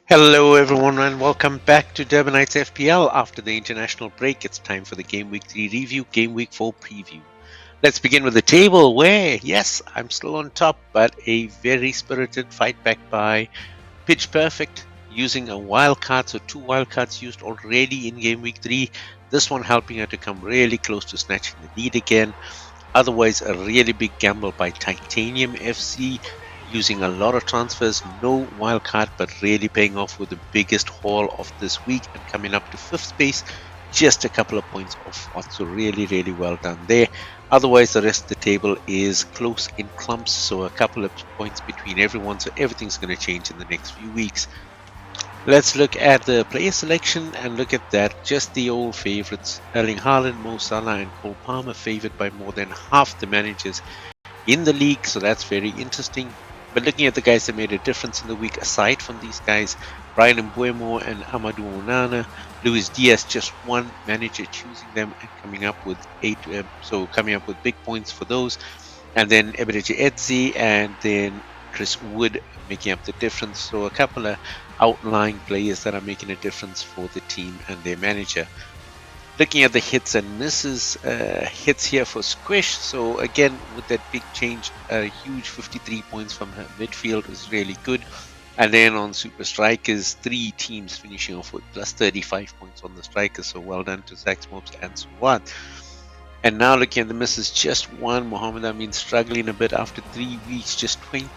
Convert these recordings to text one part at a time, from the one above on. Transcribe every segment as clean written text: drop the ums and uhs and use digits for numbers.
Hello, everyone, and welcome back to Durbanites FPL. After the international break, it's time for the Game Week 3 review, Game Week 4 preview. Let's begin with the table where, yes, I'm still on top, but a very spirited fight back by Pitch Perfect using a wild card, so two wild cards used already in Game Week 3. This one helping her to come really close to snatching the lead again. Otherwise, a really big gamble by Titanium FC using a lot of transfers, no wild card, but really paying off with the biggest haul of this week and coming up to fifth place, just a couple of points off. So really well done there. Otherwise, the rest of the table is close in clumps, so a couple of points between everyone. So everything's going to change in the next few weeks. Let's look at the player selection and look at that. Just the old favorites: Erling Haaland, Mo Salah, and Cole Palmer favored by more than half the managers in the league. So that's very interesting. But looking at the guys that made a difference in the week, aside from these guys, Brian Mbuemo and Amadou Onana, Luis Diaz, just one manager choosing them and coming up with coming up with big points for those. And then Eberechi Eze and then Chris Wood making up the difference. So a couple of outlying players that are making a difference for the team and their manager. Looking at the hits and misses, hits here for Squish. So again, with that big change, a huge 53 points from her midfield is really good. And then on Super Strikers, 3 teams finishing off with plus 35 points on the strikers. So well done to Zax Mobs and Suwat. And now looking at the misses, just one. Mohamed Amin struggling a bit after 3 weeks, just 22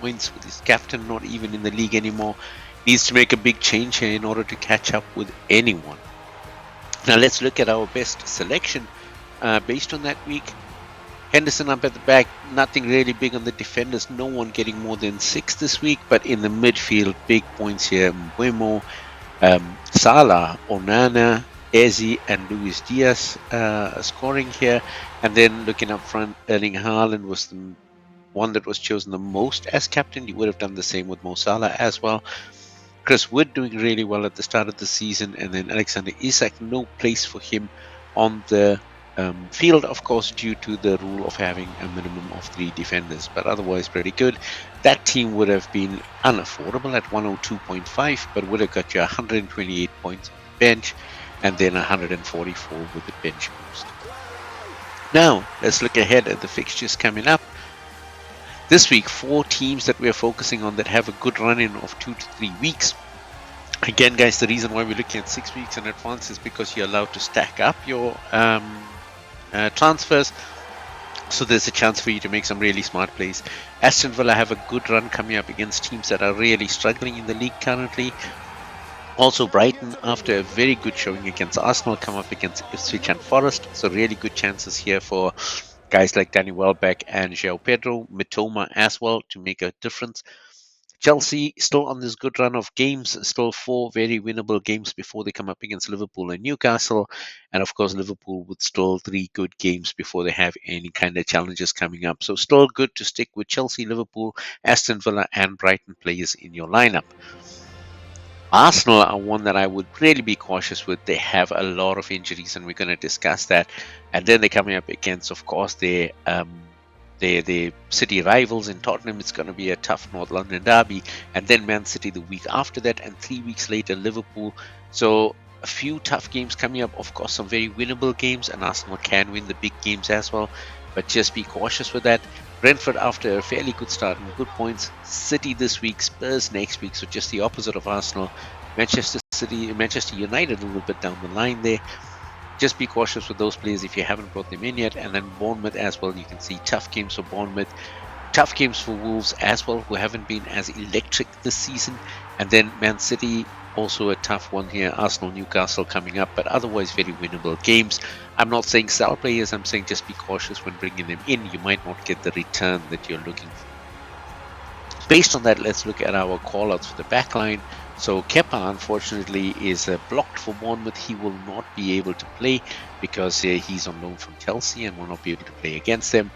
points with his captain not even in the league anymore. Needs to make a big change here in order to catch up with anyone. Now let's look at our best selection based on that week. Henderson up at the back, nothing really big on the defenders, no one getting more than 6 this week, but in the midfield, big points here: Mbuemo, Salah, Onana, Eze, and Luis Diaz scoring here. And then looking up front, Erling Haaland was the one that was chosen the most as captain. You would have done the same with Mo Salah as well. Chris Wood doing really well at the start of the season, and then Alexander Isak, no place for him on the field, of course, due to the rule of having a minimum of 3 defenders, but otherwise pretty good. That team would have been unaffordable at 102.5, but would have got you 128 points on the bench and then 144 with the bench boost. Now, let's look ahead at the fixtures coming up. This week, 4 teams that we're focusing on that have a good run-in of 2 to 3 weeks. Again, guys, the reason why we're looking at 6 weeks in advance is because you're allowed to stack up your transfers. So there's a chance for you to make some really smart plays. Aston Villa have a good run coming up against teams that are really struggling in the league currently. Also, Brighton, after a very good showing against Arsenal, come up against Ipswich and Forest. So really good chances here for guys like Danny Welbeck and João Pedro, Mitoma as well to make a difference. Chelsea still on this good run of games, still 4 very winnable games before they come up against Liverpool and Newcastle. And of course, Liverpool with still 3 good games before they have any kind of challenges coming up. So still good to stick with Chelsea, Liverpool, Aston Villa, and Brighton players in your lineup. Arsenal are one that I would really be cautious with. They have a lot of injuries, and we're going to discuss that. And then they're coming up against, of course, their city rivals in Tottenham. It's going to be a tough North London derby, and then Man City the week after that, and 3 weeks later Liverpool. So a few tough games coming up. Of course, some very winnable games, and Arsenal can win the big games as well. But just be cautious with that. Brentford after a fairly good start and good points. City this week, Spurs next week, so just the opposite of Arsenal. Manchester United a little bit down the line there. Just be cautious with those players if you haven't brought them in yet. And then Bournemouth as well. You can see tough games for Bournemouth. Tough games for Wolves as well, who haven't been as electric this season. And then Man City, also a tough one here. Arsenal, Newcastle coming up, but otherwise very winnable games. I'm not saying sell players, I'm saying just be cautious when bringing them in. You might not get the return that you're looking for. Based on that, let's look at our call-outs for the backline. So Kepa, unfortunately, is blocked for Bournemouth. He will not be able to play because he's on loan from Chelsea and will not be able to play against them.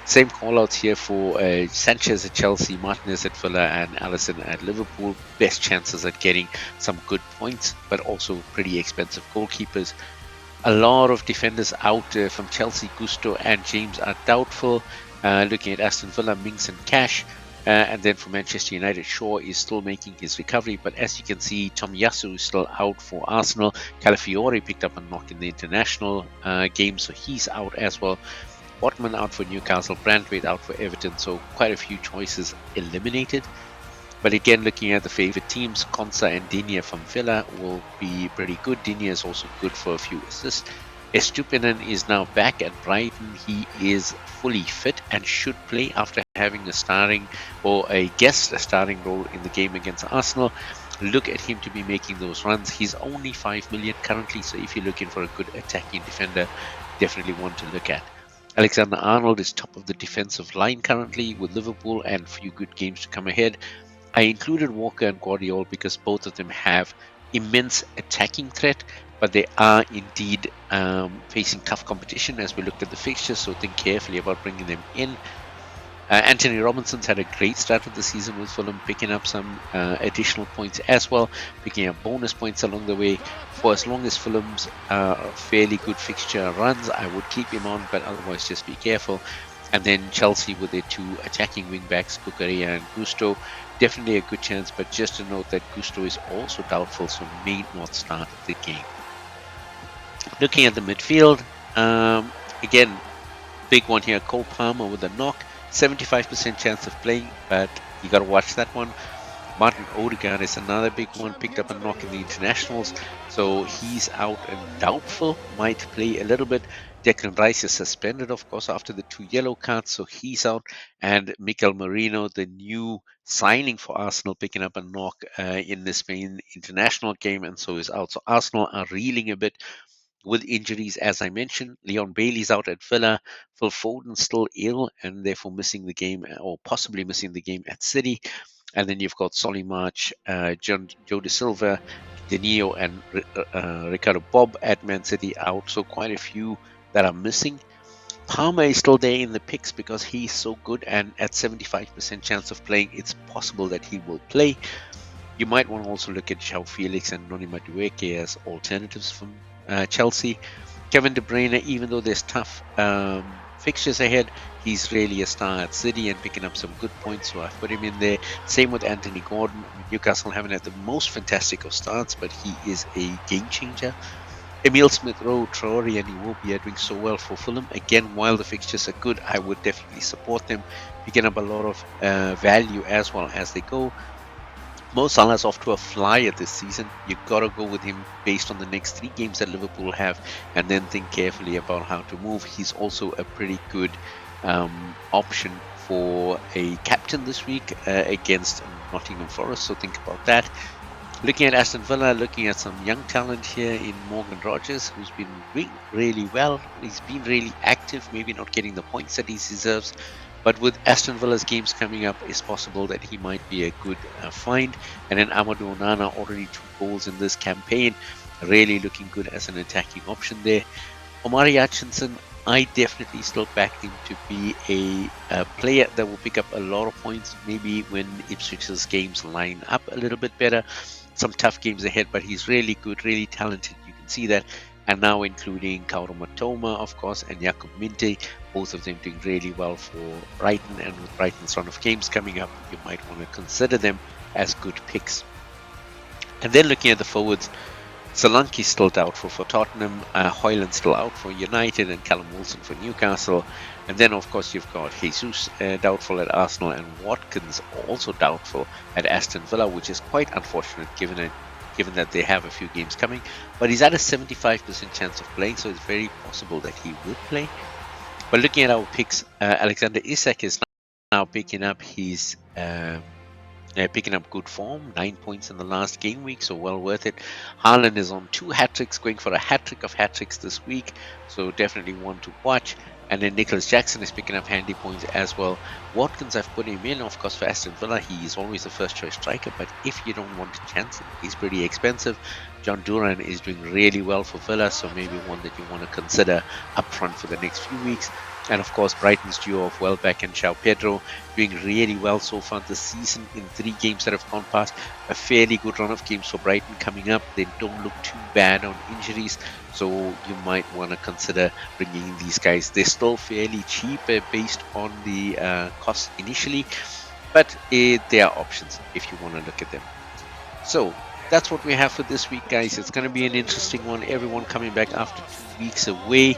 Same call-outs here for Sanchez at Chelsea, Martinez at Villa, and Alisson at Liverpool. Best chances at getting some good points, but also pretty expensive goalkeepers. A lot of defenders out from Chelsea. Gusto and James are doubtful. Looking at Aston Villa, Mings and Cash. And then for Manchester United, Shaw is still making his recovery, but as you can see, Tomiyasu is still out for Arsenal. Calafiore picked up a knock in the international game, so he's out as well. Botman out for Newcastle, Brandwaite out for Everton, so quite a few choices eliminated. But again, looking at the favourite teams, Konsa and Digne from Villa will be pretty good. Digne is also good for a few assists. Estupinan is now back at Brighton. He is fully fit and should play after having a starting or a guest starting role in the game against Arsenal. Look at him to be making those runs. He's only 5 million currently, so if you're looking for a good attacking defender, definitely one to look at. Alexander-Arnold is top of the defensive line currently with Liverpool and a few good games to come ahead. I included Walker and Guardiola because both of them have immense attacking threat, but they are indeed facing tough competition as we looked at the fixtures, so think carefully about bringing them in. Anthony Robinson's had a great start of the season with Fulham, picking up some additional points as well, picking up bonus points along the way. For as long as Fulham's fairly good fixture runs, I would keep him on, but otherwise just be careful. And then Chelsea with their two attacking wing backs, Cucurella and Gusto. Definitely a good chance, but just to note that Gusto is also doubtful, so may not start the game. Looking at the midfield, again, big one here, Cole Palmer with a knock. 75% chance of playing, but you got to watch that one. Martin Odegaard is another big one, picked up a knock in the internationals, so he's out and doubtful, might play a little bit. Declan Rice is suspended, of course, after the 2 yellow cards, so he's out. And Mikel Merino, the new signing for Arsenal, picking up a knock in the Spain international game, and so is out. So Arsenal are reeling a bit with injuries, as I mentioned. Leon Bailey's out at Villa. Phil Foden's still ill and therefore missing the game, or possibly missing the game at City. And then you've got Solly March, Joe De Silva, Danilo, and Ricardo Bob at Man City out. So quite a few that are missing. Palmer is still there in the picks because he's so good, and at 75% chance of playing, it's possible that he will play. You might want to also look at João Felix and Noni Madueke as alternatives from Chelsea. Kevin De Bruyne, even though there's tough fixtures ahead, he's really a star at City and picking up some good points, so I've put him in there. Same with Anthony Gordon. Newcastle haven't had the most fantastic of starts, but he is a game changer. Emil Smith-Rowe, Traore and Iwobi are doing so well for Fulham. Again, while the fixtures are good, I would definitely support them, picking up a lot of value as well as they go. Mo Salah's off to a flyer this season. You've got to go with him based on the next 3 games that Liverpool have, and then think carefully about how to move. He's also a pretty good option for a captain this week against Nottingham Forest, so think about that. Looking at Aston Villa, looking at some young talent here in Morgan Rogers, who's been doing really well. He's been really active, maybe not getting the points that he deserves, but with Aston Villa's games coming up, it's possible that he might be a good find. And then Amadou Onana, already 2 goals in this campaign, really looking good as an attacking option there. Omari Hutchinson, I definitely still back him to be a player that will pick up a lot of points, maybe when Ipswich's games line up a little bit better. Some tough games ahead, but he's really good, really talented. You can see that. And now including Kaoru Matoma, of course, and Jakub Minte, both of them doing really well for Brighton. And with Brighton's run of games coming up, you might want to consider them as good picks. And then looking at the forwards, Solanke's still doubtful for Tottenham, Højlund's still out for United, and Callum Wilson for Newcastle. And then, of course, you've got Jesus doubtful at Arsenal, and Watkins also doubtful at Aston Villa, which is quite unfortunate given that they have a few games coming. But he's at a 75% chance of playing, so it's very possible that he will play. But looking at our picks, Alexander Isak is now picking up his picking up good form, 9 points in the last game week, so well worth it. Haaland is on 2 hat-tricks, going for a hat-trick of hat-tricks this week, so definitely one to watch. And then Nicholas Jackson is picking up handy points as well. Watkins, I've put him in, of course, for Aston Villa. He is always the first choice striker, but if you don't want to chance him, he's pretty expensive. John Duran is doing really well for Villa, so maybe one that you want to consider up front for the next few weeks. And of course, Brighton's duo of Welbeck and João Pedro doing really well so far this season in 3 games that have gone past. A fairly good run of games for Brighton coming up. They don't look too bad on injuries, so you might want to consider bringing in these guys. They're still fairly cheap based on the cost initially. but there are options if you want to look at them. So that's what we have for this week, guys. It's going to be an interesting one. Everyone coming back after 2 weeks away.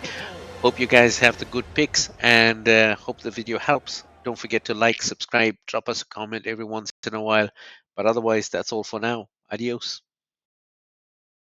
Hope you guys have the good picks and hope the video helps. Don't forget to like, subscribe, drop us a comment every once in a while. But otherwise, that's all for now. Adios.